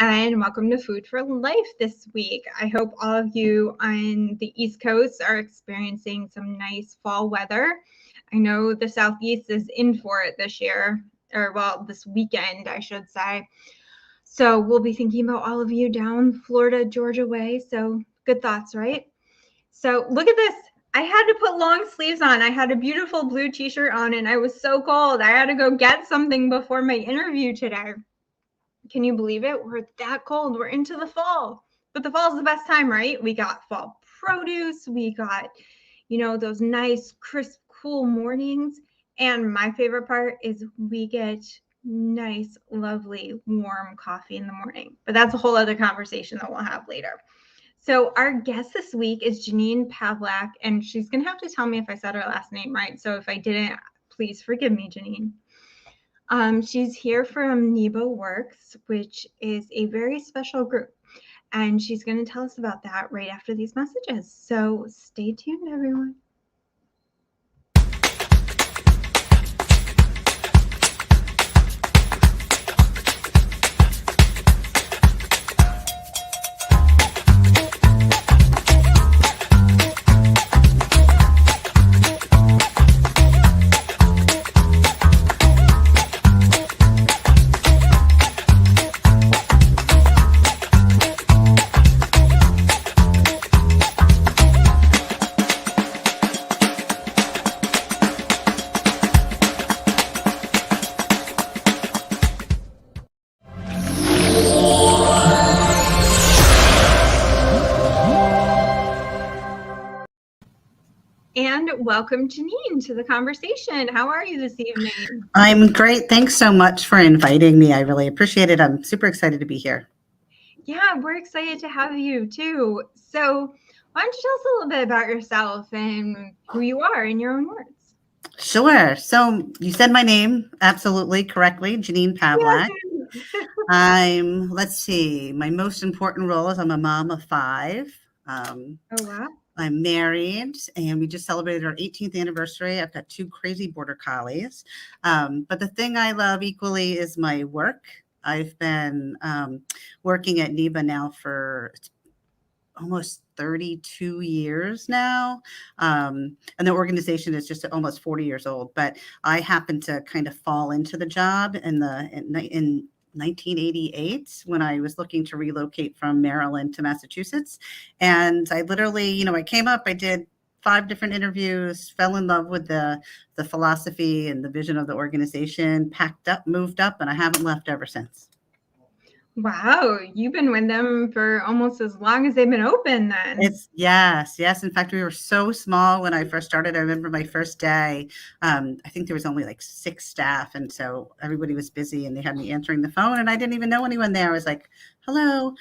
and welcome to Food for Life this week. I hope all of you on the East Coast are experiencing some nice fall weather. I know the Southeast is in for it this year, or well, this weekend, I should say. So we'll be thinking about all of you down Florida, Georgia way. So good thoughts, right? So look at this. I had to put long sleeves on. I had a beautiful blue t-shirt on and I was so cold. I had to go get something before my interview today. Can you believe it? We're that cold. We're into the fall. But the fall is the best time, right? We got fall produce. We got, those nice, crisp, cool mornings. And my favorite part is we get nice, lovely, warm coffee in the morning. But that's a whole other conversation that we'll have later. So our guest this week is Jeannine Pavlak, and she's going to have to tell me if I said her last name right. So if I didn't, please forgive me, Jeannine. She's here from NEBA Works, which is a very special group, and she's going to tell us about that right after these messages. So stay tuned, everyone. And welcome, Jeannine, to the conversation. How are you this evening? I'm great. Thanks so much for inviting me. I really appreciate it. I'm super excited to be here. Yeah, we're excited to have you too. So why don't you tell us a little bit about yourself and who you are in your own words? Sure. So you said my name absolutely correctly, Jeannine Pavlak. Let's see, my most important role is I'm a mom of 5. Oh, wow. I'm married, and we just celebrated our 18th anniversary. I've got 2 crazy border collies. But the thing I love equally is my work. I've been working at NEBA now for almost 32 years now. And the organization is just almost 40 years old. But I happened to kind of fall into the job in 1988 when I was looking to relocate from Maryland to Massachusetts. And I literally, I came up, I did 5 different interviews, fell in love with the philosophy and the vision of the organization, packed up, moved up, and I haven't left ever since. Wow, you've been with them for almost as long as they've been open then. Yes. In fact, we were so small when I first started. I remember my first day, I think there was only like 6 staff. And so everybody was busy and they had me answering the phone and I didn't even know anyone there. I was like, hello,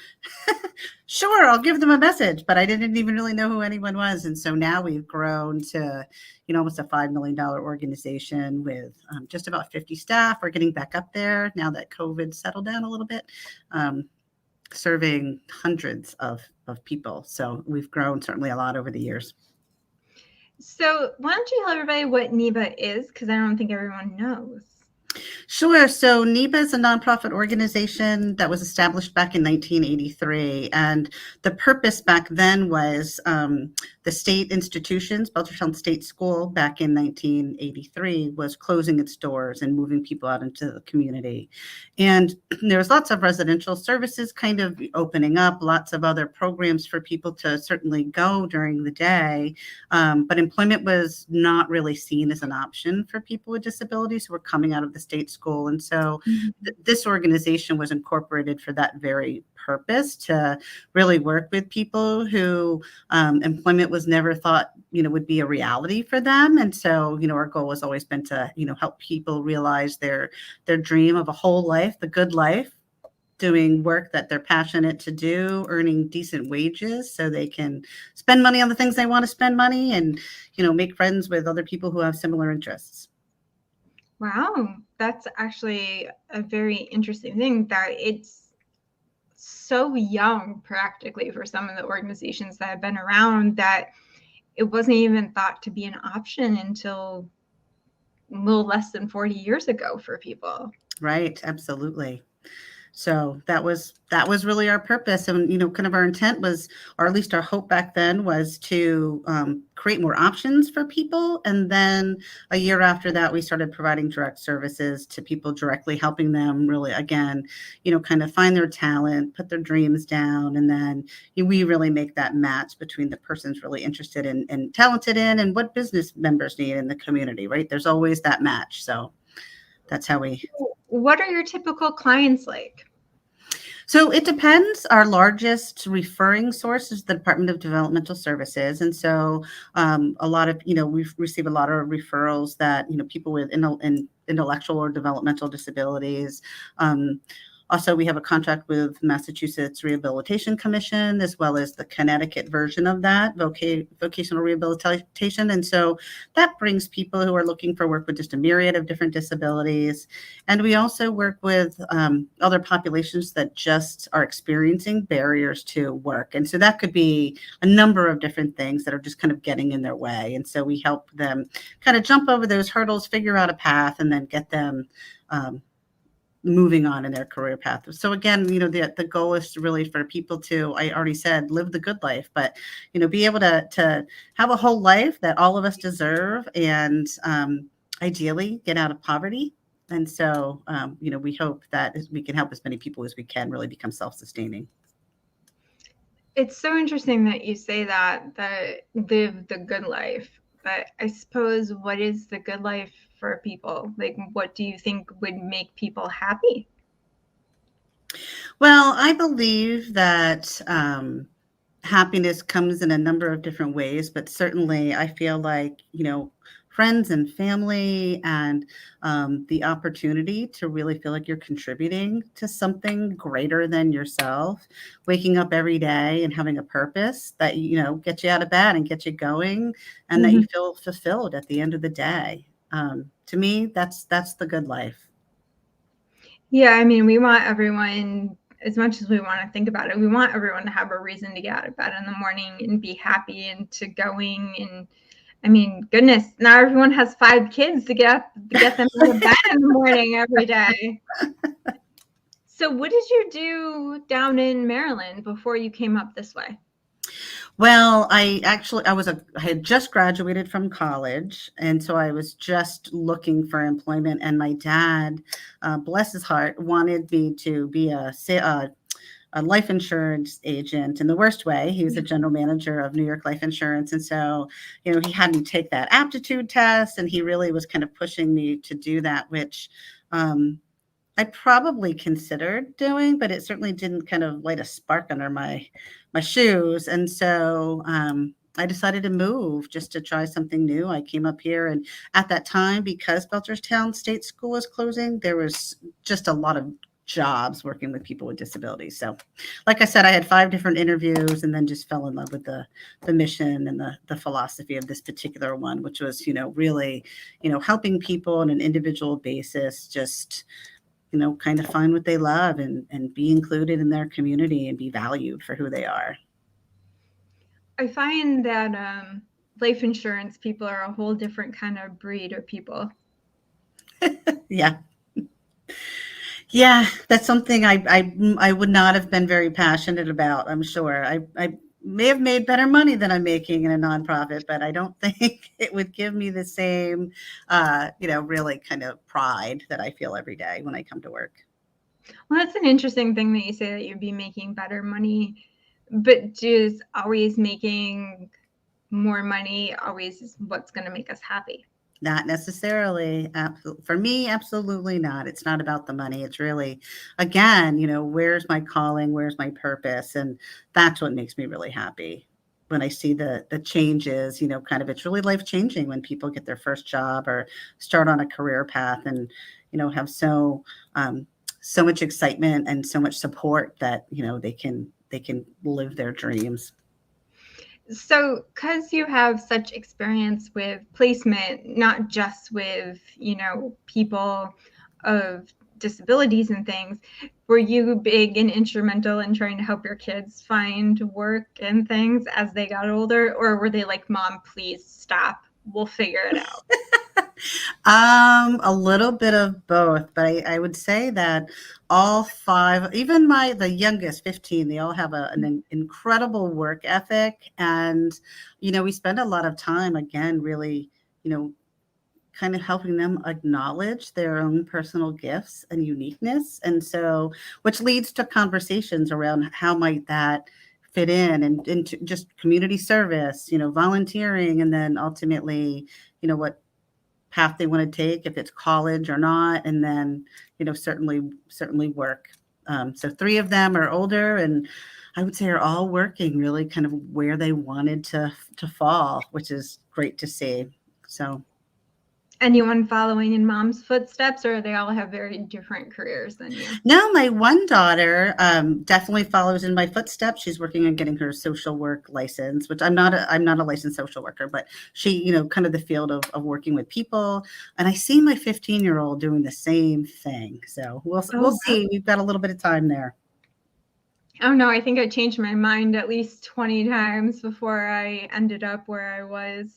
sure, I'll give them a message, but I didn't even really know who anyone was. And so now we've grown to, almost a $5 million organization with just about 50 staff. We're getting back up there now that COVID settled down a little bit, serving hundreds of people. So we've grown certainly a lot over the years. So why don't you tell everybody what NEBA is? Because I don't think everyone knows. Sure. So NEBA is a nonprofit organization that was established back in 1983. And the purpose back then was the state institutions, Belchertown State School back in 1983 was closing its doors and moving people out into the community. And there was lots of residential services kind of opening up, lots of other programs for people to certainly go during the day. But employment was not really seen as an option for people with disabilities who were coming out of the state school. And so this organization was incorporated for that very purpose, to really work with people who employment was never thought, would be a reality for them. And so, our goal has always been to, help people realize their dream of a whole life, the good life, doing work that they're passionate to do, earning decent wages so they can spend money on the things they want to spend money and, make friends with other people who have similar interests. Wow, that's actually a very interesting thing, that it's so young practically for some of the organizations that have been around that it wasn't even thought to be an option until a little less than 40 years ago for people. Right, absolutely. So that was really our purpose. And, kind of our intent was, or at least our hope back then, was to create more options for people. And then a year after that, we started providing direct services to people, directly helping them really, again, kind of find their talent, put their dreams down. And then we really make that match between the person's really interested in and talented in and what business members need in the community, right? There's always that match. So that's how we. What are your typical clients like? So it depends. Our largest referring source is the Department of Developmental Services. And so a lot of, we receive a lot of referrals that, people with intellectual or developmental disabilities. Also, we have a contract with Massachusetts Rehabilitation Commission, as well as the Connecticut version of that, vocational rehabilitation. And so that brings people who are looking for work with just a myriad of different disabilities. And we also work with other populations that just are experiencing barriers to work. And so that could be a number of different things that are just kind of getting in their way. And so we help them kind of jump over those hurdles, figure out a path, and then get them moving on in their career path. So again, the goal is really for people to, I already said, live the good life, but, be able to have a whole life that all of us deserve, and ideally get out of poverty. And so, we hope that we can help as many people as we can really become self-sustaining. It's so interesting that you say that live the good life. But I suppose, what is the good life for people? Like, what do you think would make people happy? Well, I believe that happiness comes in a number of different ways, but certainly I feel like, friends and family, and the opportunity to really feel like you're contributing to something greater than yourself, waking up every day and having a purpose that, gets you out of bed and gets you going, and that you feel fulfilled at the end of the day. To me, that's the good life. Yeah, I mean, we want everyone, as much as we want to think about it, we want everyone to have a reason to get out of bed in the morning and be happy and to going. And I mean, goodness, now everyone has 5 kids to get them out of bed in the morning every day. So what did you do down in Maryland before you came up this way? Well, I had just graduated from college, and so I was just looking for employment. And my dad, bless his heart, wanted me to be a life insurance agent in the worst way. He was a general manager of New York Life Insurance. And so, he had me take that aptitude test, and he really was kind of pushing me to do that, which I probably considered doing, but it certainly didn't kind of light a spark under my shoes. And so I decided to move just to try something new. I came up here, and at that time, because Belchertown State School was closing, there was just a lot of jobs working with people with disabilities. So like I said, I had 5 different interviews, and then just fell in love with the mission and the philosophy of this particular one, which was, really, helping people on an individual basis, just kind of find what they love and be included in their community and be valued for who they are. I find that life insurance people are a whole different kind of breed of people. Yeah. Yeah, that's something I would not have been very passionate about, I'm sure. I may have made better money than I'm making in a nonprofit, but I don't think it would give me the same, really kind of pride that I feel every day when I come to work. Well, that's an interesting thing that you say, that you'd be making better money, but just always making more money always is what's going to make us happy? Not necessarily. For me, absolutely not. It's not about the money. It's really, again, where's my calling? Where's my purpose? And that's what makes me really happy when I see the changes, kind of, it's really life changing when people get their first job or start on a career path, and, have so much excitement and so much support that, they can live their dreams. So, because you have such experience with placement, not just with, people of disabilities and things, were you big and instrumental in trying to help your kids find work and things as they got older? Or were they like, Mom, please stop, we'll figure it out? A little bit of both, but I would say that all five, even the youngest, 15, they all have an incredible work ethic. And, we spend a lot of time, again, really, kind of helping them acknowledge their own personal gifts and uniqueness. And so, which leads to conversations around how might that fit in and into just community service, volunteering, and then ultimately, what path they want to take, if it's college or not, and then, certainly work. So 3 of them are older, and I would say are all working really kind of where they wanted to fall, which is great to see. So. Anyone following in mom's footsteps, or they all have very different careers than you? No, my one daughter definitely follows in my footsteps. She's working on getting her social work license, which I'm not a licensed social worker, but she, kind of the field of working with people. And I see my 15-year-old doing the same thing. So we'll see. We've got a little bit of time there. Oh no, I think I changed my mind at least 20 times before I ended up where I was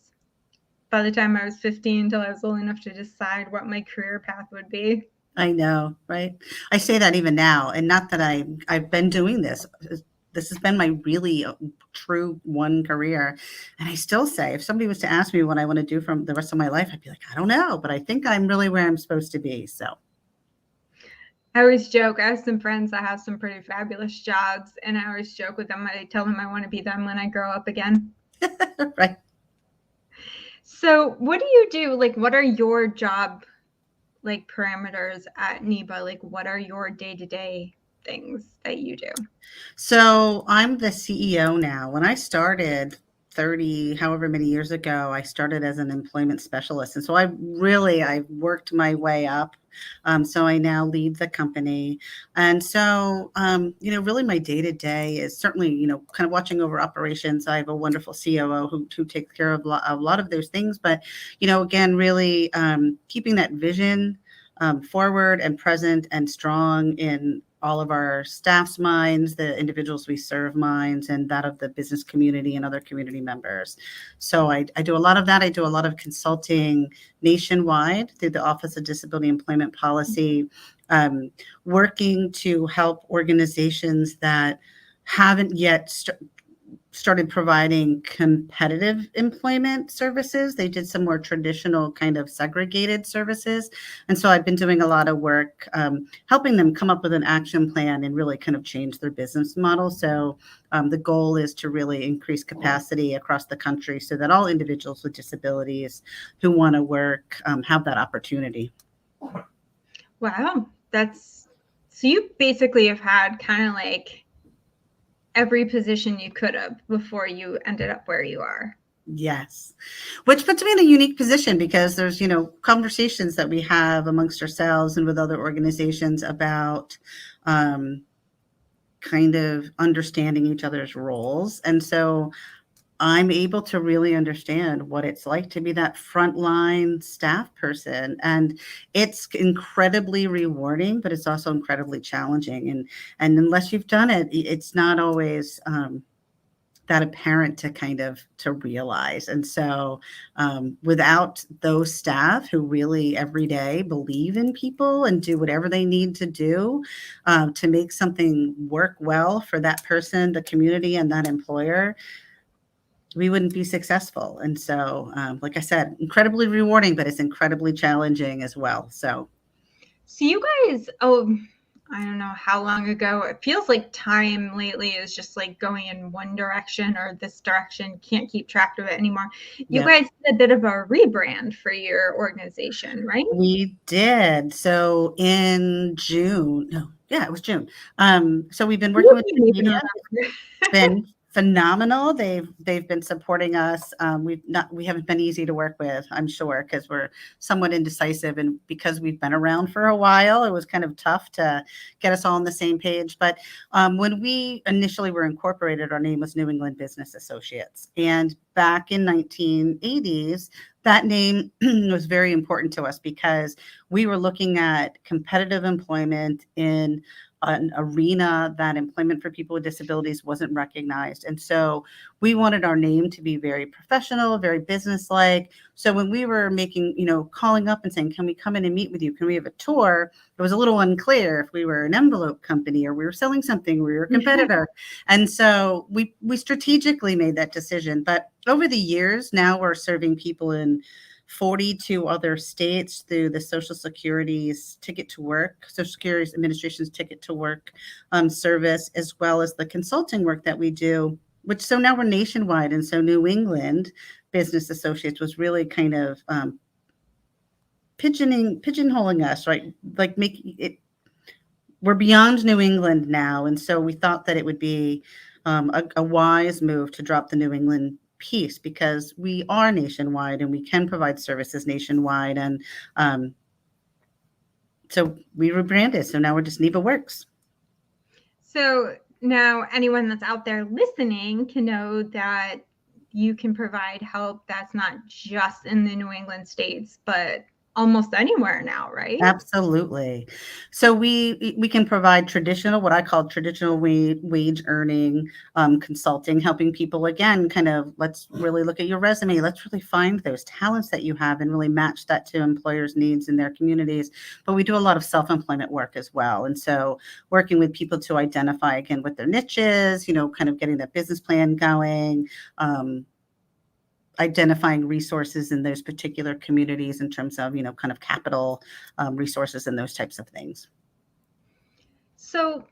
by the time I was 15, till I was old enough to decide what my career path would be. I know, right? I say that even now, and not that I've been doing this. This has been my really true one career. And I still say, if somebody was to ask me what I want to do from the rest of my life, I'd be like, I don't know, but I think I'm really where I'm supposed to be. So I always joke, I have some friends that have some pretty fabulous jobs, and I always joke with them. I tell them I want to be them when I grow up again. Right. So what do you do? Like, what are your job parameters at NEBA? Like, what are your day-to-day things that you do? So I'm the CEO now. When I started 30, however many years ago, I started as an employment specialist. And so I worked my way up. So I now lead the company. And so, really my day to day is certainly, kind of watching over operations. I have a wonderful COO who takes care of a lot of those things. But, again, really keeping that vision forward and present and strong in all of our staff's minds, the individuals we serve minds, and that of the business community and other community members. So I do a lot of that. I do a lot of consulting nationwide through the Office of Disability Employment Policy, working to help organizations that haven't yet started providing competitive employment services. They did some more traditional kind of segregated services. And so I've been doing a lot of work helping them come up with an action plan and really kind of change their business model. So the goal is to really increase capacity across the country so that all individuals with disabilities who want to work have that opportunity. Wow. So you basically have had kind of like every position you could have before you ended up where you are. Yes. Which puts me in a unique position because there's, conversations that we have amongst ourselves and with other organizations about kind of understanding each other's roles. And so I'm able to really understand what it's like to be that frontline staff person. And it's incredibly rewarding, but it's also incredibly challenging. And unless you've done it, it's not always that apparent to realize. And so without those staff who really every day believe in people and do whatever they need to do to make something work well for that person, the community, and that employer, we wouldn't be successful. And so, like I said, incredibly rewarding, but it's incredibly challenging as well. So you guys, I don't know how long ago, it feels like time lately is just like going in one direction or this direction. Can't keep track of it anymore. You guys did a bit of a rebrand for your organization, right? We did. So in June, it was June. So we've been working with the media. It's been phenomenal. They've been supporting us. We haven't been easy to work with, I'm sure, because we're somewhat indecisive, and because we've been around for a while, it was kind of tough to get us all on the same page. But when we initially were incorporated, our name was New England Business Associates, and back in 1980s, that name was very important to us because we were looking at competitive employment in an arena that employment for people with disabilities wasn't recognized. And so we wanted our name to be very professional, very businesslike. So when we were making, calling up and saying, can we come in and meet with you? Can we have a tour? It was a little unclear if we were an envelope company or we were selling something, we were a competitor. And so we strategically made that decision. But over the years, now we're serving people in 42 other states through the Social Security's Ticket to Work, Social Security Administration's Ticket to Work service, as well as the consulting work that we do, so now we're nationwide. And so New England Business Associates was really kind of pigeonholing us, right? Like making it, we're beyond New England now. And so we thought that it would be a wise move to drop the New England piece, because we are nationwide and we can provide services nationwide. And so we rebranded. So now we're just NEBA Works. So now anyone that's out there listening can know that you can provide help that's not just in the New England states, but almost anywhere now, right? Absolutely. So we can provide what I call traditional wage earning consulting, helping people, again, kind of, let's really look at your resume. Let's really find those talents that you have and really match that to employers' needs in their communities. But we do a lot of self-employment work as well. And so working with people to identify, again, what their niche is, kind of getting that business plan going, identifying resources in those particular communities in terms of, kind of capital resources and those types of things. So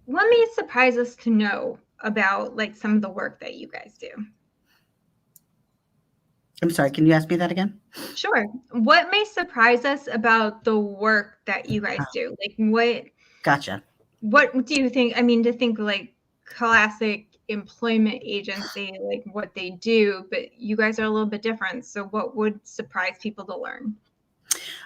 what may surprise us to know about like some of the work that you guys do? I'm sorry, can you ask me that again? Sure. What may surprise us about the work that you guys do? Like what? Gotcha. What do you think? I mean, to think like classic employment agency, like what they do, but you guys are a little bit different. So what would surprise people to learn?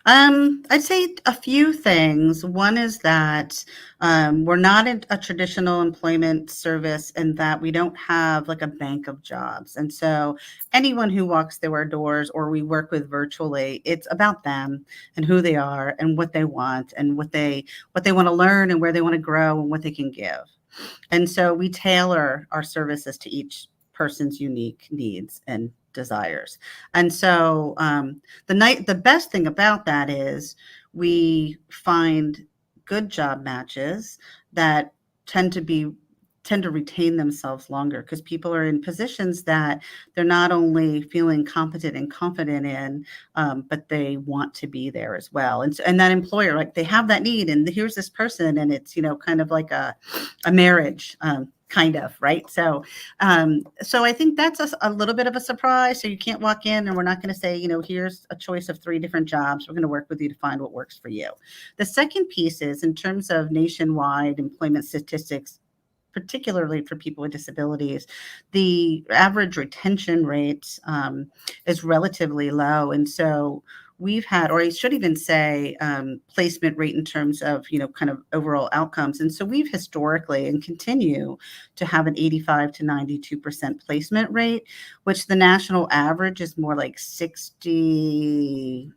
I'd say a few things. One is that we're not a traditional employment service in that we don't have like a bank of jobs. And so anyone who walks through our doors or we work with virtually, it's about them and who they are and what they want and what they want to learn and where they want to grow and what they can give. And so we tailor our services to each person's unique needs and desires. And so the best thing about that is we find good job matches that tend to retain themselves longer, because people are in positions that they're not only feeling competent and confident in, but they want to be there as well. And that employer, like, they have that need, and here's this person, and it's, kind of like a marriage, kind of, right? So I think that's a little bit of a surprise. So you can't walk in and we're not going to say, here's a choice of 3 different jobs. We're going to work with you to find what works for you. The second piece is, in terms of nationwide employment statistics, particularly for people with disabilities, the average retention rate is relatively low. And so we've had, or I should even say, placement rate in terms of, kind of overall outcomes. And so we've historically and continue to have an 85 to 92% placement rate, which the national average is more like 60,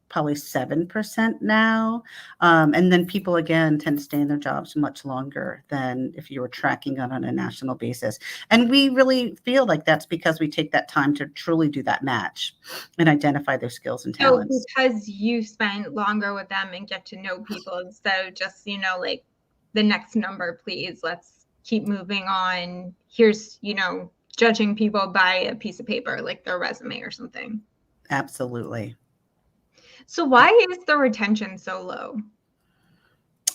probably 7% now. And then people, again, tend to stay in their jobs much longer than if you were tracking it on a national basis. And we really feel like that's because we take that time to truly do that match and identify their skills and talents. So because you spent longer with them and get to know people instead of just, like the next number, please, let's keep moving on. Here's, judging people by a piece of paper, like their resume or something. Absolutely. So why is the retention so low?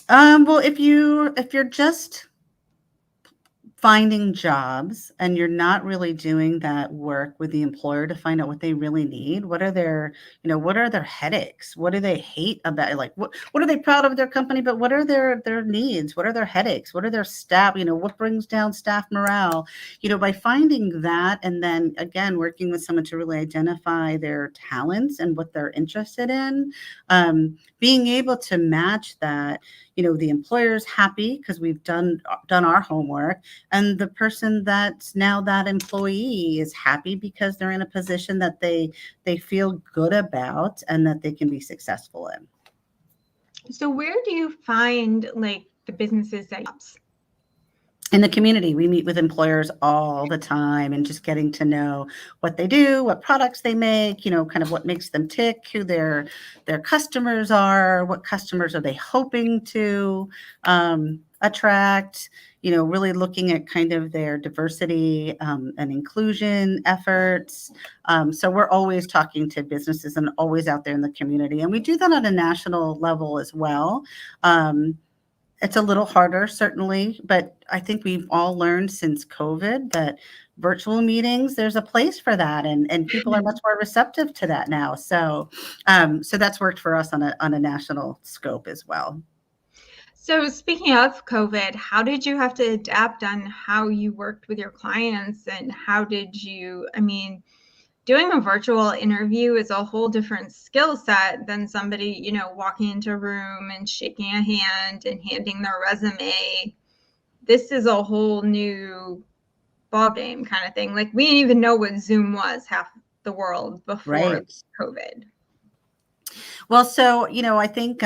Well, if you're just finding jobs and you're not really doing that work with the employer to find out what they really need, what are their headaches? What do they hate about it? Like, what are they proud of their company, but what are their needs? What are their headaches? What are their staff? What brings down staff morale? By finding that, and then again working with someone to really identify their talents and what they're interested in, being able to match that. The employer's happy because we've done our homework, and the person that's now that employee is happy because they're in a position that they feel good about and that they can be successful in. So where do you find like the businesses that in the community, we meet with employers all the time and just getting to know what they do, what products they make, kind of what makes them tick, who their customers are, what customers are they hoping to attract, really looking at kind of their diversity and inclusion efforts. So we're always talking to businesses and always out there in the community. And we do that on a national level as well. It's a little harder, certainly, but I think we've all learned since COVID that virtual meetings, there's a place for that, and people are much more receptive to that now. So, so that's worked for us on a national scope as well. So speaking of COVID, how did you have to adapt on how you worked with your clients, and how did you, doing a virtual interview is a whole different skill set than somebody, walking into a room and shaking a hand and handing their resume. This is a whole new ballgame kind of thing. Like, we didn't even know what Zoom was, half the world, before COVID. Well, so, I think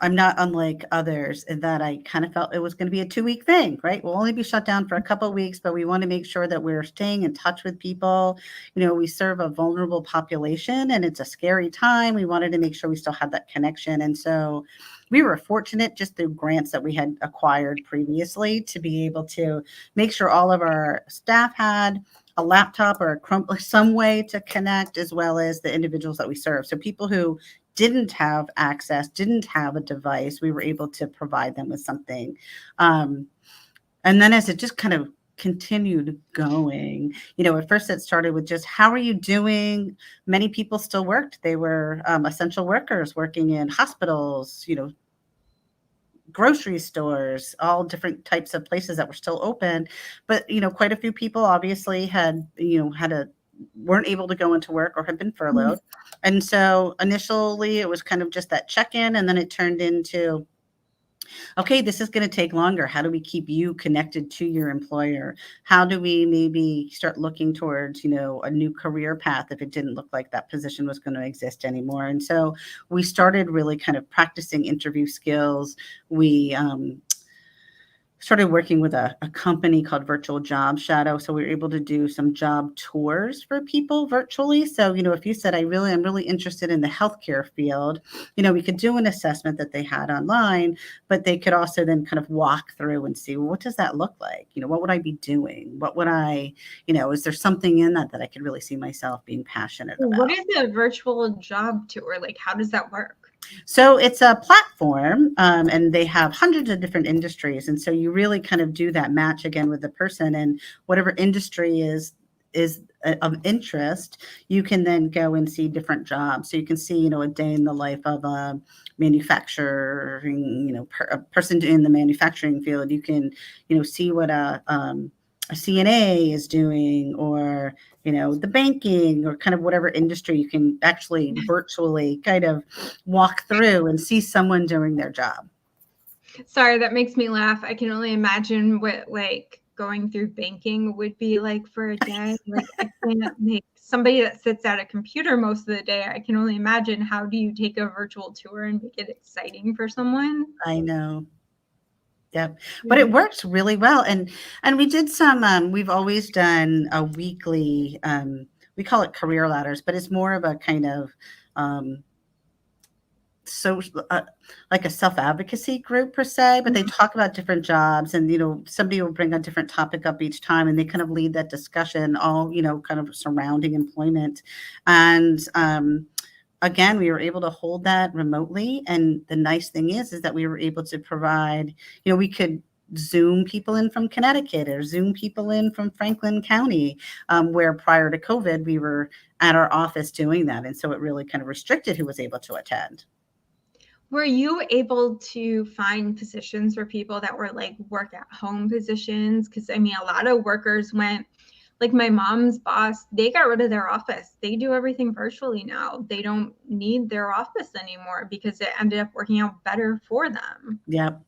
I'm not unlike others in that I kind of felt it was going to be a 2-week thing, right? We'll only be shut down for a couple of weeks, but we want to make sure that we're staying in touch with people. We serve a vulnerable population and it's a scary time. We wanted to make sure we still had that connection. And so we were fortunate just through grants that we had acquired previously to be able to make sure all of our staff had a laptop or some way to connect, as well as the individuals that we serve. So people who didn't have access, didn't have a device, we were able to provide them with something. And then as it just kind of continued going, at first it started with just, how are you doing? Many people still worked. They were essential workers working in hospitals, grocery stores, all different types of places that were still open. But, quite a few people obviously weren't able to go into work or had been furloughed. And so initially it was kind of just that check-in, and then it turned into, okay, this is going to take longer. How do we keep you connected to your employer? How do we maybe start looking towards, a new career path if it didn't look like that position was going to exist anymore? And so we started really kind of practicing interview skills. We started working with a company called Virtual Job Shadow. So we were able to do some job tours for people virtually. So, if you said, I'm really interested in the healthcare field, we could do an assessment that they had online, but they could also then kind of walk through and see, well, what does that look like? What would I be doing? What would I, is there something in that I could really see myself being passionate about? What is a virtual job tour? Like, how does that work? So it's a platform, and they have hundreds of different industries. And so you really kind of do that match again with the person, and whatever industry is of interest, you can then go and see different jobs. So you can see, a day in the life of a manufacturing, a person in the manufacturing field. You can, see what a CNA is doing, or the banking, or kind of whatever industry. You can actually virtually kind of walk through and see someone doing their job. Sorry, that makes me laugh. I can only imagine what going through banking would be like for a day. Like, I can't make somebody that sits at a computer most of the day. I can only imagine, how do you take a virtual tour and make it exciting for someone? I know. Yep. But it works really well. And we did some, we've always done a weekly, we call it career ladders, but it's more of a kind of social, like a self-advocacy group per se, but they talk about different jobs, and, somebody will bring a different topic up each time, and they kind of lead that discussion, all, kind of surrounding employment. And, again, we were able to hold that remotely. And the nice thing is that we were able to provide, we could Zoom people in from Connecticut or Zoom people in from Franklin County, where prior to COVID, we were at our office doing that. And so it really kind of restricted who was able to attend. Were you able to find positions for people that were like work at home positions? Because a lot of workers went, like my mom's boss, they got rid of their office. They do everything virtually now. They don't need their office anymore because it ended up working out better for them. Yep.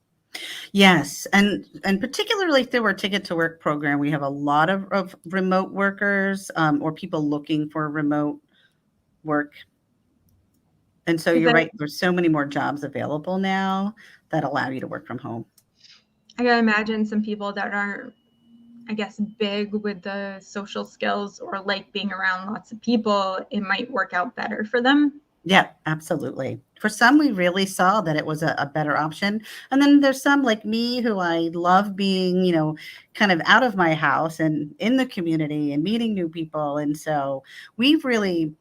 Yes. And particularly through our Ticket to Work program, we have a lot of remote workers, or people looking for remote work. And so you're right. There's so many more jobs available now that allow you to work from home. I gotta imagine some people that aren't, I guess, big with the social skills or like being around lots of people, it might work out better for them. Yeah, absolutely. For some, we really saw that it was a better option. And then there's some like me who I love being, kind of out of my house and in the community and meeting new people. And so we've really,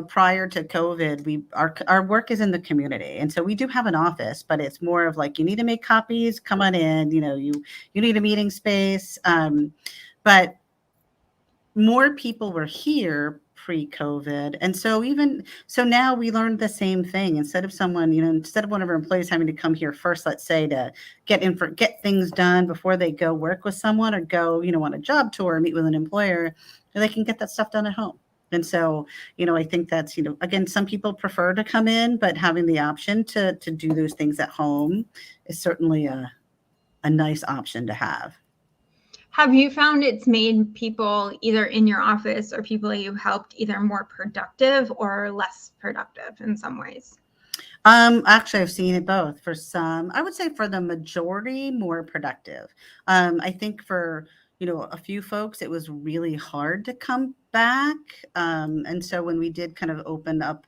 prior to COVID, our work is in the community. And so we do have an office, but it's more of like, you need to make copies, come on in, you need a meeting space. But more people were here pre-COVID. And so now we learned the same thing. Instead of one of our employees having to come here first, let's say, to get things done before they go work with someone or go, on a job tour or meet with an employer, they can get that stuff done at home. And so, I think that's, again, some people prefer to come in, but having the option to do those things at home is certainly a nice option to have. Have you found it's made people either in your office or people that you helped either more productive or less productive in some ways? Actually, I've seen it both. For some, I would say for the majority, more productive. I think for, a few folks, it was really hard to come back. And so when we did kind of open up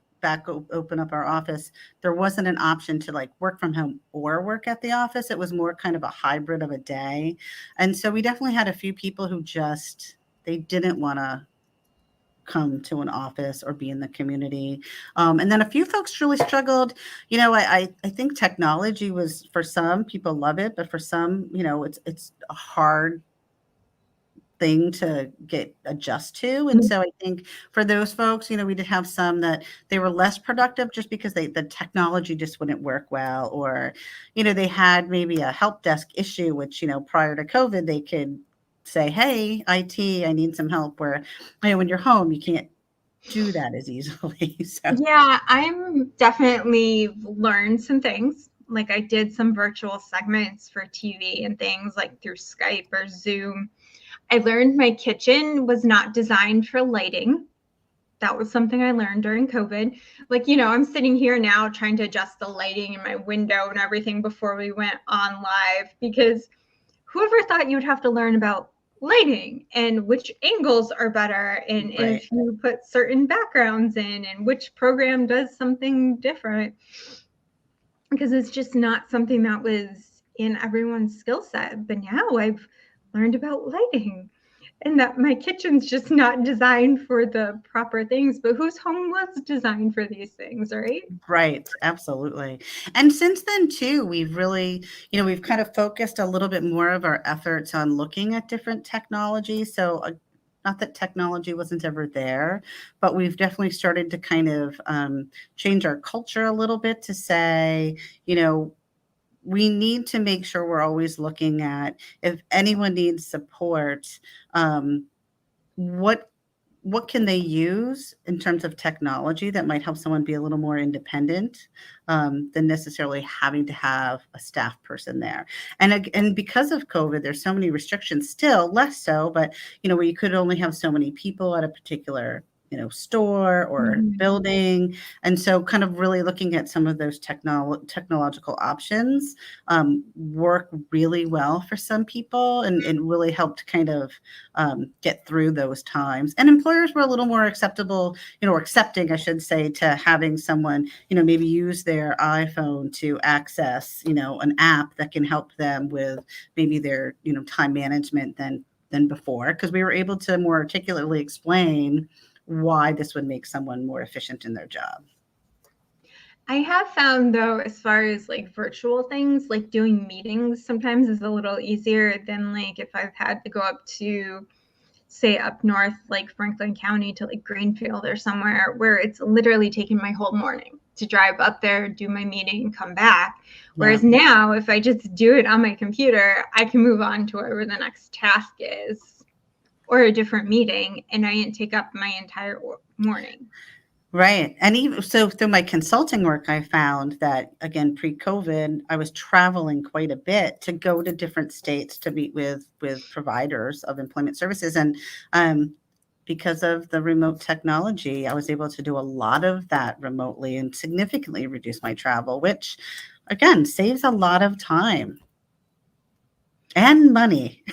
our office, there wasn't an option to like work from home or work at the office. It was more kind of a hybrid of a day. And so we definitely had a few people who they didn't want to come to an office or be in the community. And then a few folks really struggled. I think technology was, for some people love it, but for some, it's a hard thing to adjust to. And so I think for those folks, we did have some that they were less productive just because the technology just wouldn't work well, or, they had maybe a help desk issue, which, prior to COVID, they could say, hey, IT, I need some help, where, when you're home, you can't do that as easily. So. Yeah, I'm definitely learned some things. Like I did some virtual segments for TV and things like through Skype or Zoom. I learned my kitchen was not designed for lighting. That was something I learned during COVID. Like, I'm sitting here now trying to adjust the lighting in my window and everything before we went on live, because whoever thought you would have to learn about lighting and which angles are better and Right. if you put certain backgrounds in and which program does something different, because it's just not something that was in everyone's skill set. But now I've learned about lighting and that my kitchen's just not designed for the proper things, but whose home was designed for these things, right? Right, absolutely. And since then too, we've really, we've kind of focused a little bit more of our efforts on looking at different technologies. So not that technology wasn't ever there, but we've definitely started to kind of change our culture a little bit to say, we need to make sure we're always looking at, if anyone needs support, what can they use in terms of technology that might help someone be a little more independent than necessarily having to have a staff person there. And because of COVID, there's so many restrictions, still less so, but where you could only have so many people at a particular store or building. And so kind of really looking at some of those technological options work really well for some people and really helped kind of get through those times. And employers were a little more acceptable, or accepting, I should say, to having someone, maybe use their iPhone to access, an app that can help them with maybe their, time management than before, because we were able to more articulately explain why this would make someone more efficient in their job. I have found, though, as far as like virtual things, like doing meetings sometimes is a little easier than like if I've had to go up to, say, up north, like Franklin County to like Greenfield or somewhere, where it's literally taking my whole morning to drive up there, do my meeting, and come back. Whereas now, if I just do it on my computer, I can move on to whatever the next task is or a different meeting, and I didn't take up my entire morning. Right. And even so through my consulting work, I found that, again, pre-COVID, I was traveling quite a bit to go to different states to meet with providers of employment services. And because of the remote technology, I was able to do a lot of that remotely and significantly reduce my travel, which, again, saves a lot of time. And money,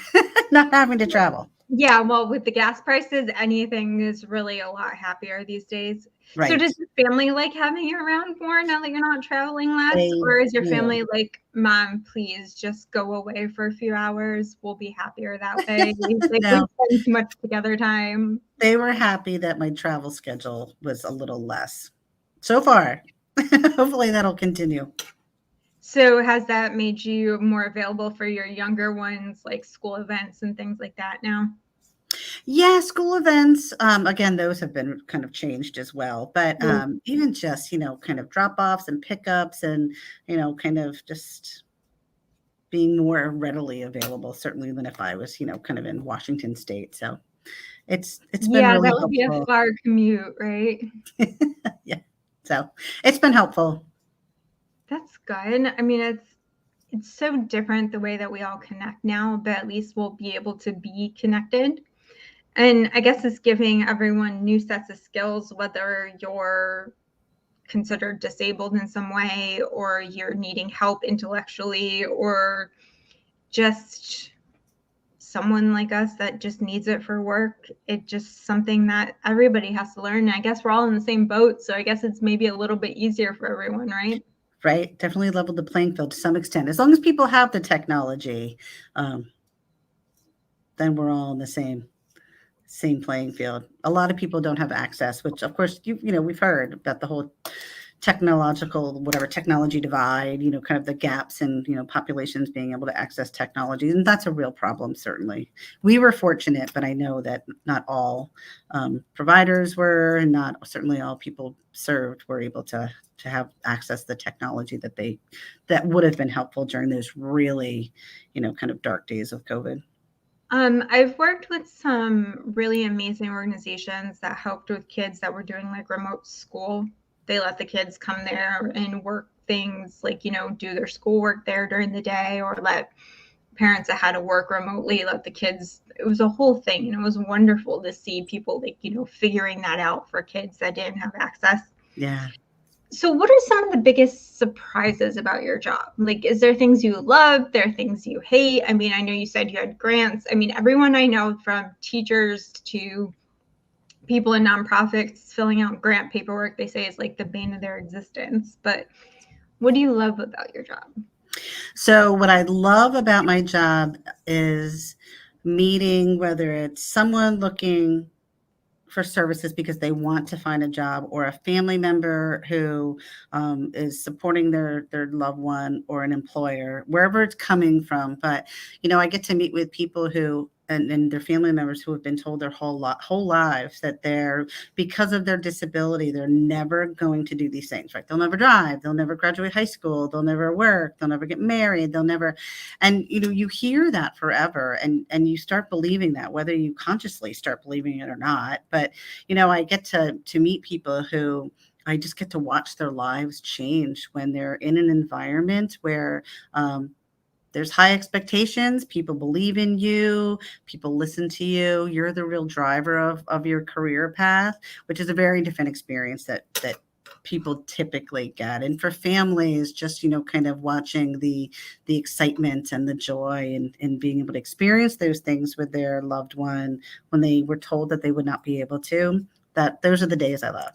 not having to travel. Yeah, well, with the gas prices, anything is really a lot happier these days. So Right. does your family like having you around more now that you're not traveling less? They Or is your do. family like, Mom, please just go away for a few hours. We'll be happier that way. Like we No, spend too much together time. they were happy that my travel schedule was a little less so far. Hopefully that'll continue. So has that made you more available for your younger ones, like school events and things like that now? Yeah, school events, again, those have been kind of changed as well. But Yeah. even just, kind of drop offs and pickups and, kind of just being more readily available, certainly than if I was, kind of in Washington State. So it's been Yeah, really that would be a helpful. far commute, right? Yeah. So it's been helpful. That's good. I mean, it's so different the way that we all connect now, but at least we'll be able to be connected. And I guess it's giving everyone new sets of skills, whether you're considered disabled in some way or you're needing help intellectually or just someone like us that just needs it for work. It's just something that everybody has to learn. And I guess we're all in the same boat. So I guess it's maybe a little bit easier for everyone, right? Right. Definitely leveled the playing field to some extent. As long as people have the technology, then we're all in the same playing field. A lot of people don't have access, which of course we've heard about the whole technology divide, kind of the gaps in, populations being able to access technology. And that's a real problem, certainly. We were fortunate, but I know that not all providers were, and not certainly all people served were able to have access to the technology that would have been helpful during those really, kind of dark days of COVID. I've worked with some really amazing organizations that helped with kids that were doing like remote school. They let the kids come there and work things like, do their schoolwork there during the day, or let parents that had to work remotely let the kids. It was a whole thing. It was wonderful to see people like, figuring that out for kids that didn't have access. Yeah. So what are some of the biggest surprises about your job? Like, is there things you love? There are things you hate? I mean, I know you said you had grants. I mean, everyone I know, from teachers to people in nonprofits filling out grant paperwork, they say is like the bane of their existence. But what do you love about your job? So what I love about my job is meeting, whether it's someone looking for services because they want to find a job, or a family member who is supporting their loved one, or an employer, wherever it's coming from. But I get to meet with people who and their family members who have been told their whole lives that because of their disability, they're never going to do these things, right? They'll never drive, they'll never graduate high school, they'll never work, they'll never get married, they'll never. And you hear that forever, and you start believing that, whether you consciously start believing it or not. But I get to meet people who I just get to watch their lives change when they're in an environment where there's high expectations, people believe in you, people listen to you, you're the real driver of your career path, which is a very different experience that people typically get. And for families, just kind of watching the excitement and the joy and being able to experience those things with their loved one when they were told that they would not be able to, those are the days I love.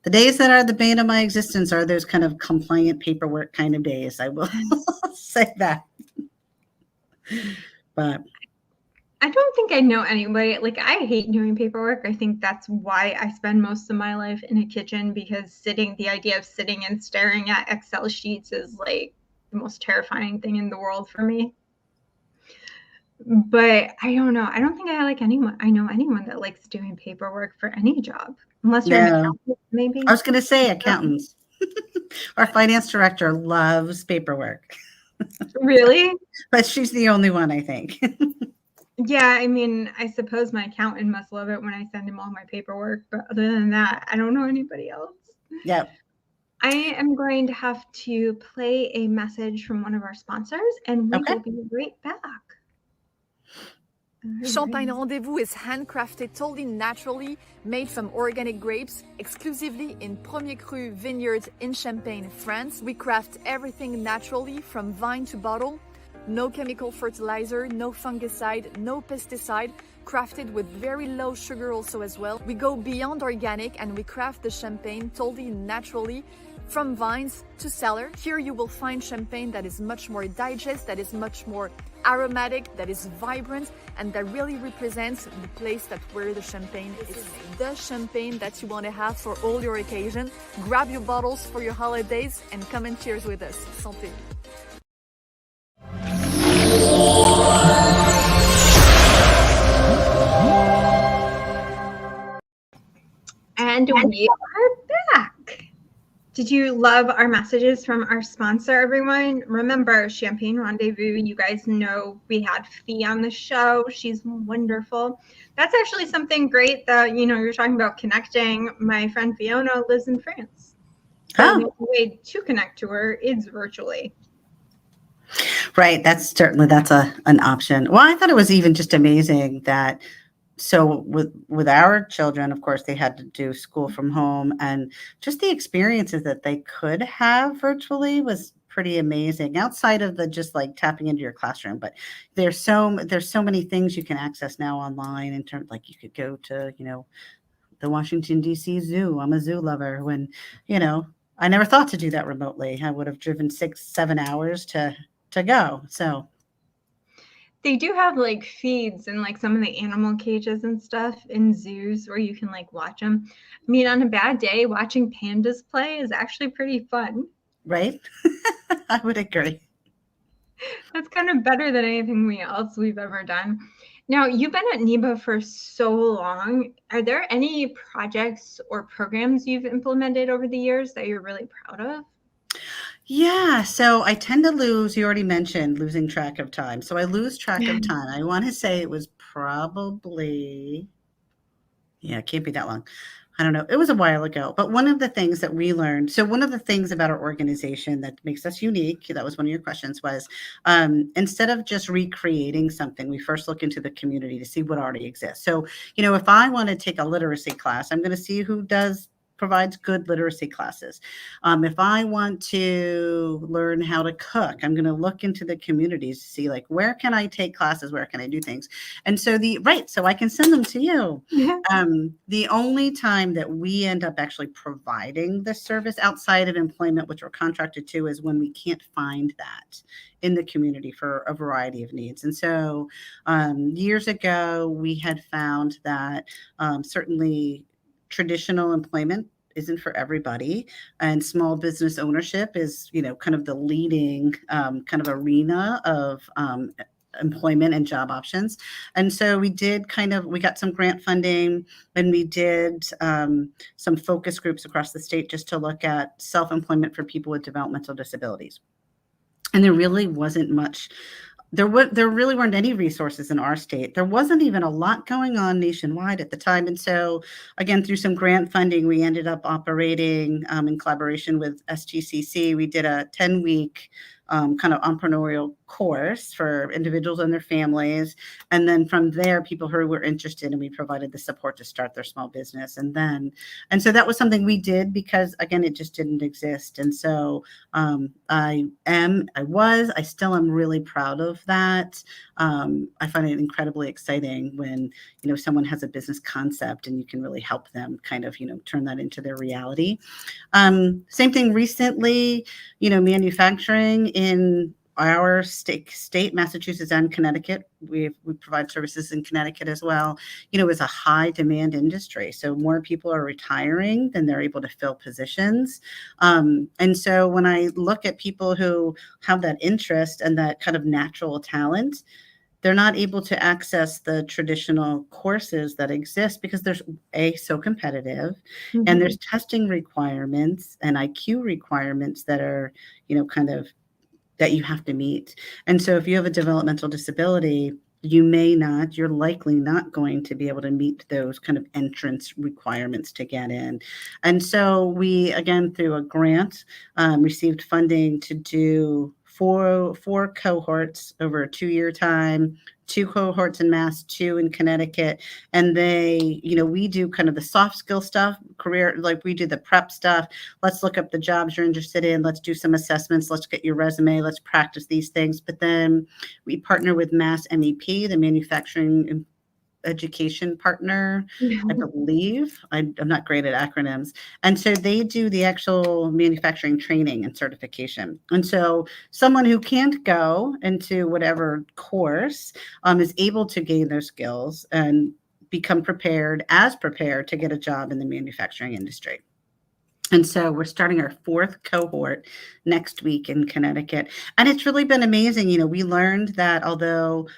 The days that are the bane of my existence are those kind of compliant paperwork kind of days. I will say that. But I don't think I know anybody. Like, I hate doing paperwork. I think that's why I spend most of my life in a kitchen, because the idea of sitting and staring at Excel sheets is like the most terrifying thing in the world for me. But I don't know. I don't think I know anyone that likes doing paperwork for any job, unless you're an accountant, maybe. I was going to say accountants. Our finance director loves paperwork. Really? But she's the only one, I think. Yeah, I mean, I suppose my accountant must love it when I send him all my paperwork, but other than that, I don't know anybody else. Yeah. I am going to have to play a message from one of our sponsors, and we will be right back. Champagne Rendezvous is handcrafted totally naturally, made from organic grapes, exclusively in Premier Cru vineyards in Champagne, France. We craft everything naturally, from vine to bottle. no chemical fertilizer, no fungicide, no pesticide, crafted with very low sugar also as well. We go beyond organic and we craft the champagne totally naturally from vines to cellar. Here you will find champagne that is much more digest, that is much more aromatic, that is vibrant, and that really represents the place that where the champagne is made. The champagne that you want to have for all your occasion. Grab your bottles for your holidays and come and cheers with us. Santé. And we are back. Did you love our messages from our sponsor, everyone? Remember, Champagne Rendezvous, you guys know we had Fee on the show. She's wonderful. That's actually something great that, you're talking about connecting. My friend Fiona lives in France. So the only way to connect to her is virtually. Right. That's an option. Well, I thought it was even just amazing that so with our children, of course, they had to do school from home, and just the experiences that they could have virtually was pretty amazing outside of the just like tapping into your classroom. But there's so many things you can access now online in terms, like you could go to, the Washington, D.C. Zoo. I'm a zoo lover. When, I never thought to do that remotely. I would have driven 6-7 hours to go. So they do have like feeds and like some of the animal cages and stuff in zoos where you can like watch them. I mean, on a bad day, watching pandas play is actually pretty fun. Right? I would agree. That's kind of better than anything else we've ever done. Now, you've been at NEBA for so long. Are there any projects or programs you've implemented over the years that you're really proud of? Yeah, so I tend to lose, you already mentioned losing track of time. So I lose track of time. I want to say it was probably, it can't be that long. I don't know. It was a while ago. But one of the things that we learned, so one of the things about our organization that makes us unique, that was one of your questions, was instead of just recreating something, we first look into the community to see what already exists. So, if I want to take a literacy class, I'm going to see who provides good literacy classes. If I want to learn how to cook, I'm going to look into the communities to see like, where can I take classes? Where can I do things? And so so I can send them to you. Yeah. The only time that we end up actually providing this service outside of employment, which we're contracted to, is when we can't find that in the community for a variety of needs. And so years ago, we had found that certainly traditional employment isn't for everybody, and small business ownership is, kind of the leading kind of arena of employment and job options. And so we got some grant funding, and we did some focus groups across the state just to look at self-employment for people with developmental disabilities. And there really wasn't much. There really weren't any resources in our state. There wasn't even a lot going on nationwide at the time. And so, again, through some grant funding, we ended up operating in collaboration with STCC. We did a 10-week kind of entrepreneurial course for individuals and their families. And then from there, people who were interested, and we provided the support to start their small business. And so that was something we did because, again, it just didn't exist. And so I still am really proud of that. I find it incredibly exciting when, someone has a business concept and you can really help them kind of, turn that into their reality. Same thing recently, manufacturing in our state, Massachusetts and Connecticut. We provide services in Connecticut as well. Is a high demand industry. So more people are retiring than they're able to fill positions. And so when I look at people who have that interest and that kind of natural talent, they're not able to access the traditional courses that exist because there's so competitive, and there's testing requirements and IQ requirements that are, kind of that you have to meet. And so if you have a developmental disability, you're likely not going to be able to meet those kind of entrance requirements to get in. And so we, again, through a grant, received funding to do four cohorts over a 2-year time, 2 cohorts in Mass, 2 in Connecticut. And they, we do kind of the soft skill stuff, career, like we do the prep stuff. Let's look up the jobs you're interested in. Let's do some assessments. Let's get your resume. Let's practice these things. But then we partner with Mass MEP, the manufacturing education partner, I believe. I'm not great at acronyms. And so they do the actual manufacturing training and certification. And so someone who can't go into whatever course is able to gain those skills and become prepared to get a job in the manufacturing industry. And so we're starting our 4th cohort next week in Connecticut. And it's really been amazing. We learned that although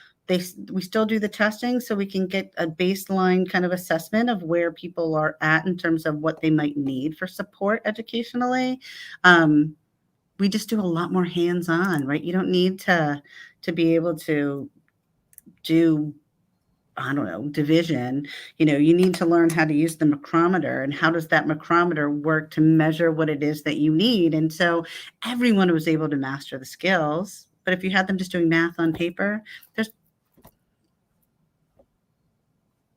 we still do the testing so we can get a baseline kind of assessment of where people are at in terms of what they might need for support educationally. We just do a lot more hands-on, right? You don't need to be able to do, I don't know, division. You need to learn how to use the micrometer and how does that micrometer work to measure what it is that you need. And so everyone was able to master the skills. But if you had them just doing math on paper, there's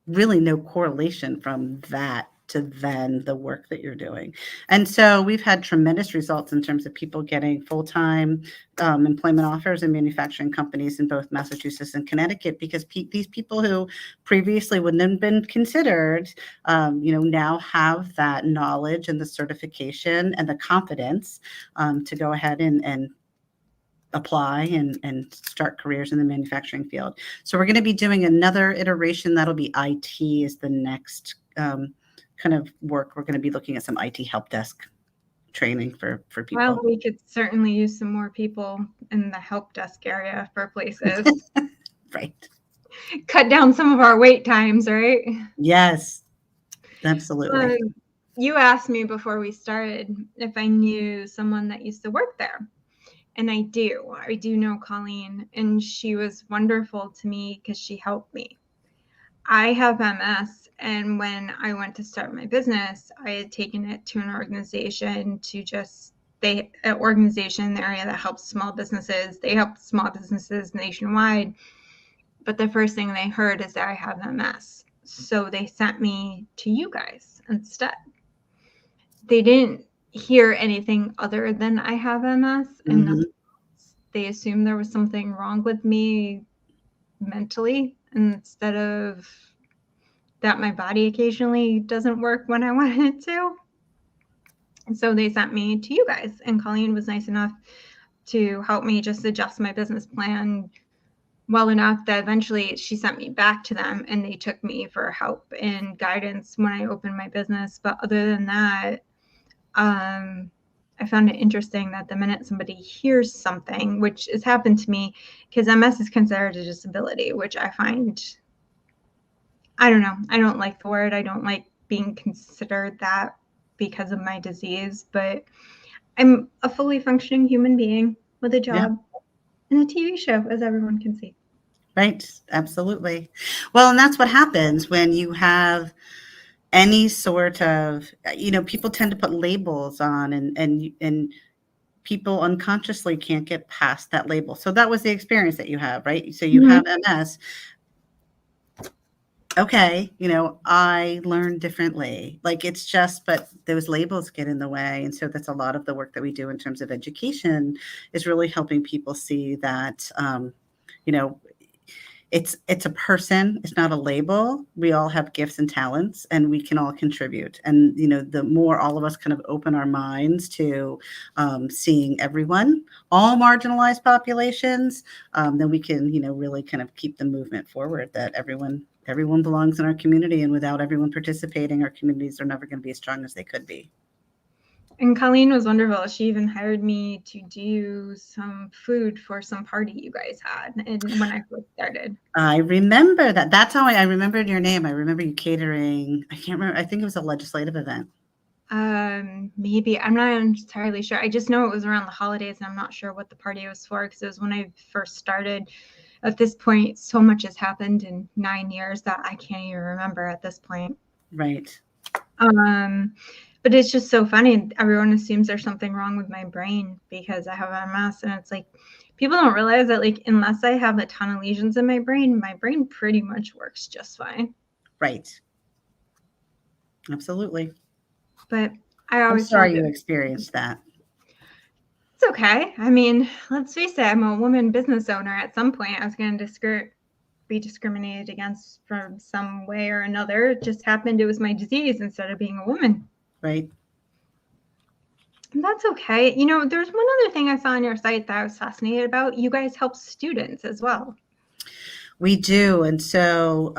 really no correlation from that to then the work that you're doing. And so we've had tremendous results in terms of people getting full-time employment offers in manufacturing companies in both Massachusetts and Connecticut, because these people who previously wouldn't have been considered, now have that knowledge and the certification and the confidence to go ahead and apply and start careers in the manufacturing field. So we're going to be doing another iteration. That'll be IT is the next kind of work. We're going to be looking at some IT help desk training for people. Well, we could certainly use some more people in the help desk area for places. Right. Cut down some of our wait times, right? Yes, absolutely. You asked me before we started if I knew someone that used to work there. And I do know Colleen, and she was wonderful to me because she helped me. I have MS, and when I went to start my business, I had taken it to an organization an organization in the area that helps small businesses. They help small businesses nationwide. But the first thing they heard is that I have MS. So they sent me to you guys instead. They didn't hear anything other than I have MS, and they assumed there was something wrong with me mentally instead of that my body occasionally doesn't work when I want it to. And so they sent me to you guys, and Colleen was nice enough to help me just adjust my business plan well enough that eventually she sent me back to them, and they took me for help and guidance when I opened my business. But other than that, I found it interesting that the minute somebody hears something, which has happened to me, because MS is considered a disability, which I find, I don't know, I don't like the word. I don't like being considered that because of my disease, but I'm a fully functioning human being with a job and a TV show, as everyone can see. Right. Absolutely. Well, and that's what happens when you have any sort of, people tend to put labels on and people unconsciously can't get past that label. So that was the experience that you have, right? So you have MS. Okay. I learn differently. Like it's just, but those labels get in the way. And so that's a lot of the work that we do in terms of education is really helping people see that, it's a person, it's not a label. We all have gifts and talents and we can all contribute. And, the more all of us kind of open our minds to seeing everyone, all marginalized populations, then we can, really kind of keep the movement forward that everyone belongs in our community. And without everyone participating, our communities are never going to be as strong as they could be. And Colleen was wonderful. She even hired me to do some food for some party you guys had when I first started. I remember that. That's how I remembered your name. I remember you catering. I can't remember. I think it was a legislative event. Maybe. I'm not entirely sure. I just know it was around the holidays, and I'm not sure what the party was for because it was when I first started. At this point, so much has happened in 9 years that I can't even remember at this point. Right. But it's just so funny. Everyone assumes there's something wrong with my brain because I have MS, and it's like people don't realize that, like, unless I have a ton of lesions in my brain pretty much works just fine. Right. Absolutely. But I I'm always sorry told you experienced that. it's okay. I mean, let's face it, I'm a woman business owner. At some point, I was going to be discriminated against from some way or another. It just happened it was my disease instead of being a woman. Right. And that's okay. You know, there's one other thing I saw on your site that I was fascinated about. You guys help students as well. We do. And so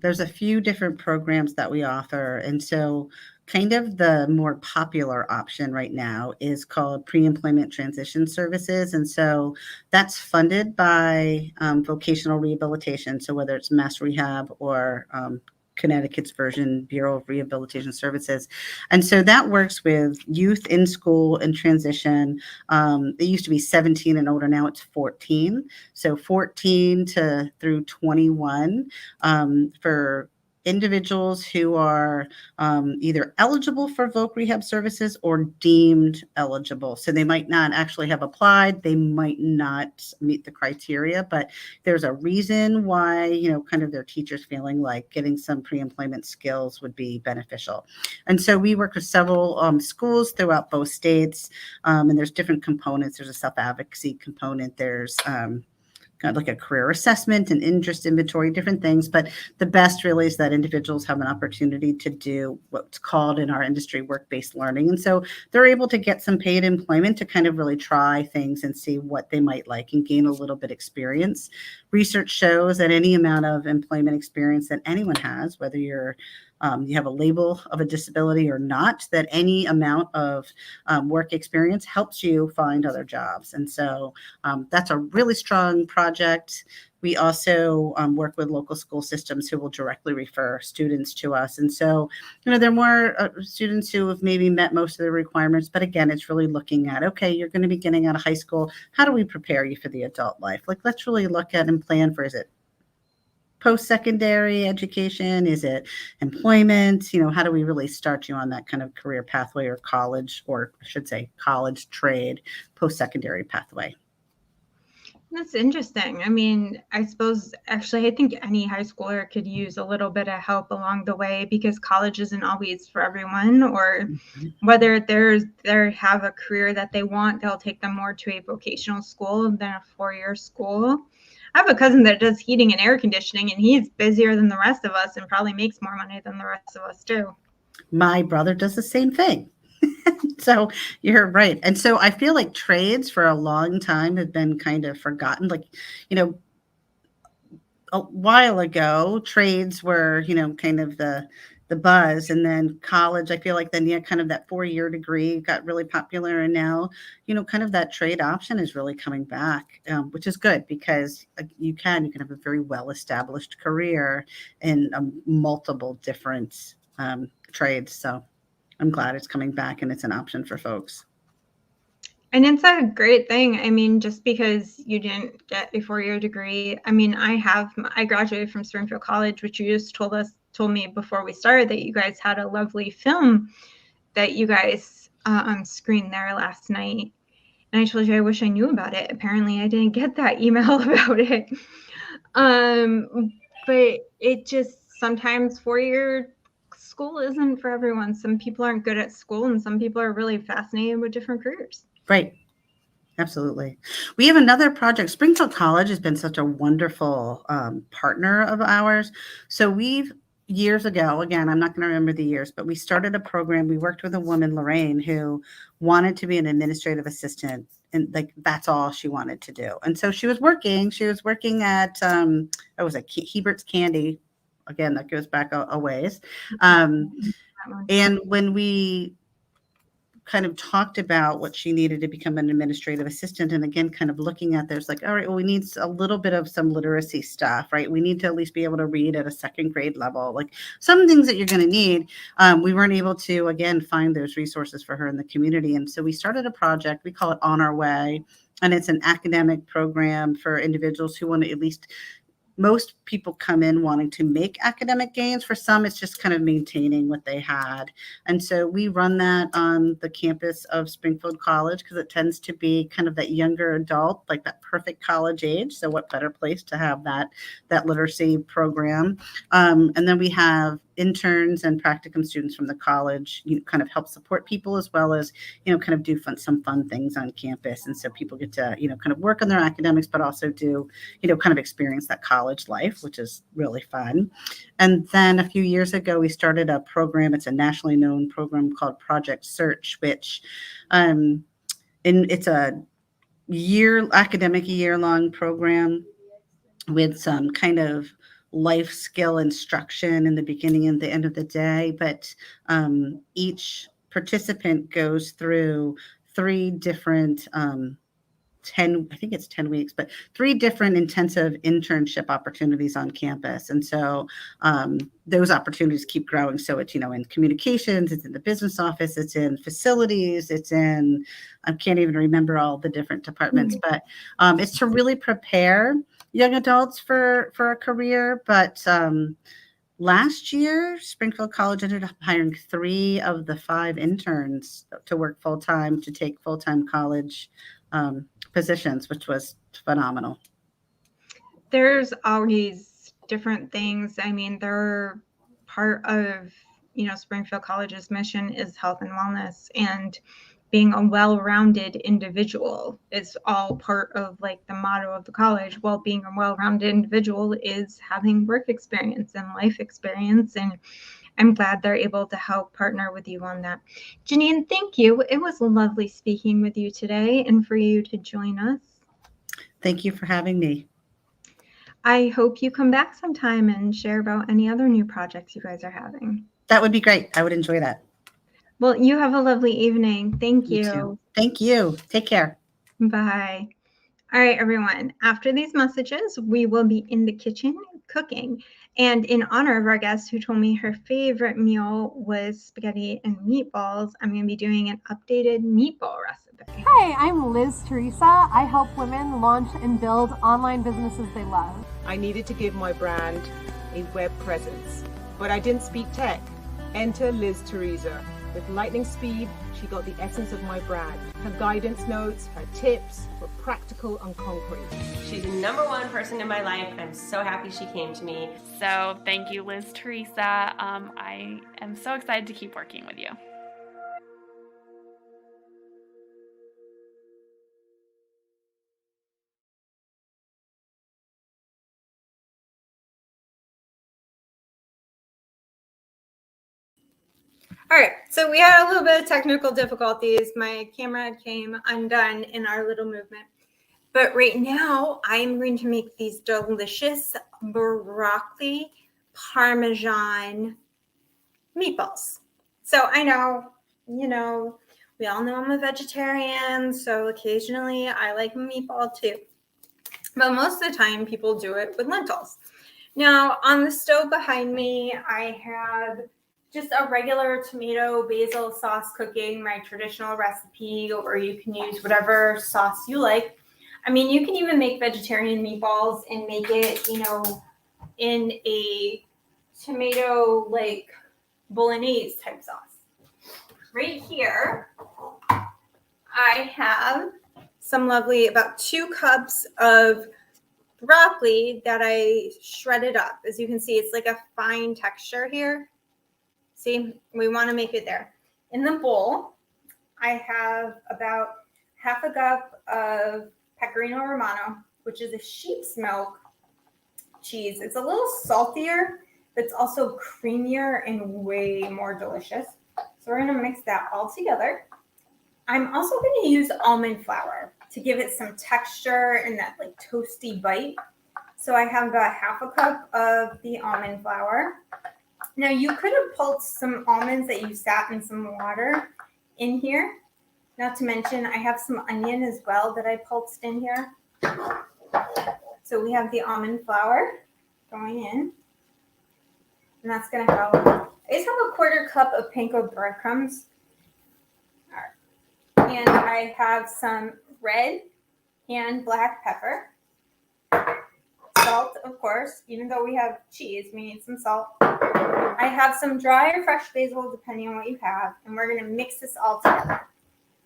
there's a few different programs that we offer. And so kind of the more popular option right now is called pre-employment transition services. And so that's funded by vocational rehabilitation. So whether it's Mass Rehab or Connecticut's version, Bureau of Rehabilitation Services. And so that works with youth in school and transition. It used to be 17 and older, now it's 14. So 14 to through 21 for individuals who are either eligible for voc rehab services or deemed eligible. So they might not actually have applied, they might not meet the criteria, but there's a reason why, you know, kind of their teachers feeling like getting some pre-employment skills would be beneficial. And so we work with several schools throughout both states, and there's different components. There's a self-advocacy component. There's kind of like a career assessment and interest inventory, different things. But the best really is that individuals have an opportunity to do what's called in our industry work-based learning. And so they're able to get some paid employment to kind of really try things and see what they might like and gain a little bit experience. Research shows that any amount of employment experience that anyone has, whether you have a label of a disability or not, that any amount of work experience helps you find other jobs. And so that's a really strong project. We also work with local school systems who will directly refer students to us. And so, you know, there are more students who have maybe met most of the requirements, but again, it's really looking at, okay, you're going to be getting out of high school. How do we prepare you for the adult life? Like, let's really look at and plan for, is it post-secondary education? Is it employment? You know, how do we really start you on that kind of career pathway or college, or I should say college, trade, post-secondary pathway? That's interesting. I mean, I suppose actually, I think any high schooler could use a little bit of help along the way because college isn't always for everyone, or whether they have a career that they want, they'll take them more to a vocational school than a four-year school. I have a cousin that does heating and air conditioning, and he's busier than the rest of us and probably makes more money than the rest of us too. My brother does the same thing. So you're right. And so I feel like trades for a long time have been kind of forgotten. Like, you know, a while ago, trades were, you know, kind of the buzz, and then college, I feel like then, yeah, kind of that 4-year degree got really popular. And now, you know, kind of that trade option is really coming back, which is good because you can have a very well-established career in multiple different trades. So I'm glad it's coming back and it's an option for folks. And it's a great thing. I mean, just because you didn't get a 4-year degree, I mean, I graduated from Springfield College, which you just told me before we started that you guys had a lovely film that you guys screened there last night. And I told you I wish I knew about it. Apparently, I didn't get that email about it. But it just sometimes 4-year school isn't for everyone. Some people aren't good at school, and some people are really fascinated with different careers. Right. Absolutely. We have another project. Springfield College has been such a wonderful partner of ours. So we've, years ago, again, I'm not going to remember the years, but we started a program. We worked with a woman, Lorraine, who wanted to be an administrative assistant. And like, that's all she wanted to do. And so she was working at, it was a Hebert's Candy. Again, that goes back a ways. And when we kind of talked about what she needed to become an administrative assistant, and again, kind of looking at, there's like, all right, well, we need a little bit of some literacy stuff, right? We need to at least be able to read at a second grade level, like some things that you're going to need. We weren't able to, again, find those resources for her in the community. And so we started a project, we call it On Our Way. And it's an academic program for individuals who want to at least most people come in wanting to make academic gains. For some, it's just kind of maintaining what they had. And so we run that on the campus of Springfield College because it tends to be kind of that younger adult, like that perfect college age. So what better place to have that literacy program? And then we have interns and practicum students from the college, kind of help support people as well as, kind of do some fun things on campus. And so people get to, kind of work on their academics, but also do, kind of experience that college life, which is really fun. And then a few years ago, we started a program. It's a nationally known program called Project Search, which it's a academic year-long program with some kind of life skill instruction in the beginning and the end of the day. But each participant goes through 3 different 10 weeks, but 3 different intensive internship opportunities on campus. And so those opportunities keep growing. So it's, in communications, it's in the business office, it's in facilities, it's in, I can't even remember all the different departments, but it's to really prepare young adults for a career. But last year, Springfield College ended up hiring 3 of the 5 interns to work full-time, to take full-time college positions, which was phenomenal. There's always different things. I mean, they're part of, Springfield College's mission is health and wellness, and being a well-rounded individual is all part of like the motto of the college. Well, being a well-rounded individual is having work experience and life experience, and I'm glad they're able to help partner with you on that. Jeannine, thank you. It was lovely speaking with you today and for you to join us. Thank you for having me. I hope you come back sometime and share about any other new projects you guys are having. That would be great. I would enjoy that. Well, you have a lovely evening. Thank you. Too. Thank you. Take care. Bye. All right, everyone. After these messages, we will be in the kitchen cooking. And in honor of our guest who told me her favorite meal was spaghetti and meatballs, I'm going to be doing an updated meatball recipe. Hi, I'm Liz Teresa. I help women launch and build online businesses they love. I needed to give my brand a web presence, but I didn't speak tech. Enter Liz Teresa. With lightning speed, she got the essence of my brand. Her guidance notes, her tips were practical and concrete. She's the #1 person in my life. I'm so happy she came to me. So thank you, Liz Teresa. I am so excited to keep working with you. All right, so we had a little bit of technical difficulties. My camera came undone in our little movement. But right now, I'm going to make these delicious broccoli Parmesan meatballs. So I know, we all know I'm a vegetarian, so occasionally I like meatball too. But most of the time, people do it with lentils. Now, on the stove behind me, I have just a regular tomato basil sauce cooking, my traditional recipe, or you can use whatever sauce you like. I mean, you can even make vegetarian meatballs and make it, in a tomato like bolognese type sauce. Right here, I have some lovely, about 2 cups of broccoli that I shredded up. As you can see, it's like a fine texture here. See, we want to make it there. In the bowl, I have about half a cup of Pecorino Romano, which is a sheep's milk cheese. It's a little saltier, but it's also creamier and way more delicious. So we're going to mix that all together. I'm also going to use almond flour to give it some texture and that like toasty bite. So I have about half a cup of the almond flour. Now you could have pulsed some almonds that you sat in some water in here. Not to mention I have some onion as well that I pulsed in here. So we have the almond flour going in. And that's going to go. I just have a 1/4 cup of panko breadcrumbs. All right. And I have some red and black pepper. salt, of course. Even though we have cheese, we need some salt. I have some dry or fresh basil, depending on what you have, and we're going to mix this all together.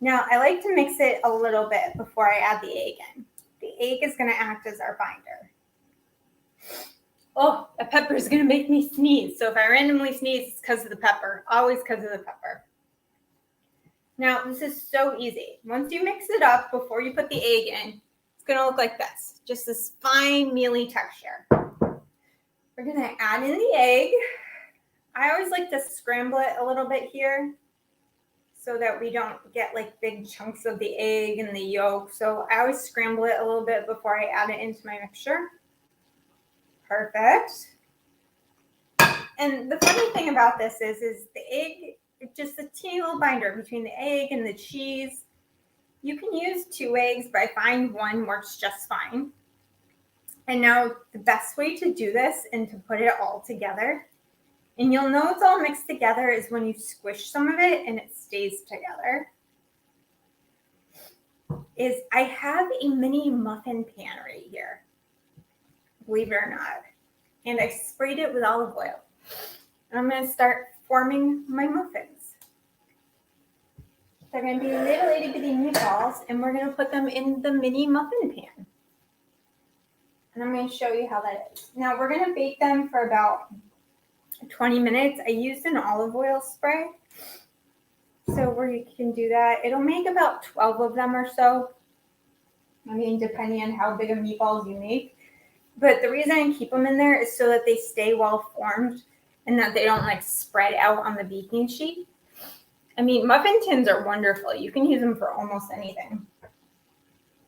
Now, I like to mix it a little bit before I add the egg in. The egg is going to act as our binder. Oh, the pepper is going to make me sneeze. So if I randomly sneeze, it's because of the pepper. Always because of the pepper. Now, this is so easy. Once you mix it up before you put the egg in, it's going to look like this. Just this fine, mealy texture. We're going to add in the egg. I always like to scramble it a little bit here so that we don't get like big chunks of the egg and the yolk. So I always scramble it a little bit before I add it into my mixture. Perfect. And the funny thing about this is the egg, just a teeny little binder between the egg and the cheese. You can use 2 eggs, but I find 1 works just fine. And now the best way to do this and to put it all together, and you'll know it's all mixed together, is when you squish some of it and it stays together, is I have a mini muffin pan right here, believe it or not. And I sprayed it with olive oil. And I'm going to start forming my muffins. They're going to be little itty bitty meatballs, and we're going to put them in the mini muffin pan. And I'm going to show you how that is. Now we're going to bake them for about 20 minutes. I used an olive oil spray, so where you can do that. It'll make about 12 of them or so. I mean, depending on how big of meatballs you make. But the reason I keep them in there is so that they stay well formed and that they don't like spread out on the baking sheet. I mean, muffin tins are wonderful. You can use them for almost anything.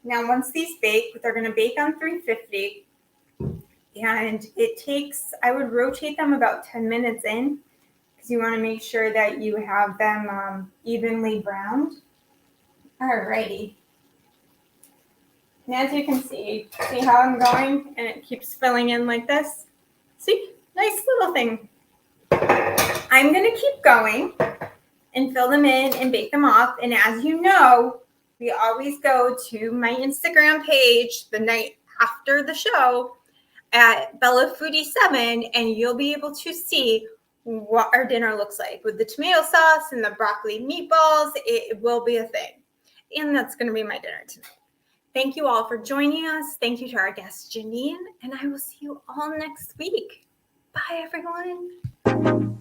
Now, once these bake, they're going to bake on 350. And it takes, I would rotate them about 10 minutes in because you want to make sure that you have them evenly browned. Alrighty. And as you can see how I'm going? And it keeps filling in like this. See? Nice little thing. I'm going to keep going and fill them in and bake them off. And as you know, we always go to my Instagram page the night after the show at Bella Foodie 7, and you'll be able to see what our dinner looks like with the tomato sauce and the broccoli meatballs. It will be a thing. And that's going to be my dinner tonight. Thank you all for joining us. Thank you to our guest, Jeannine, and I will see you all next week. Bye, everyone.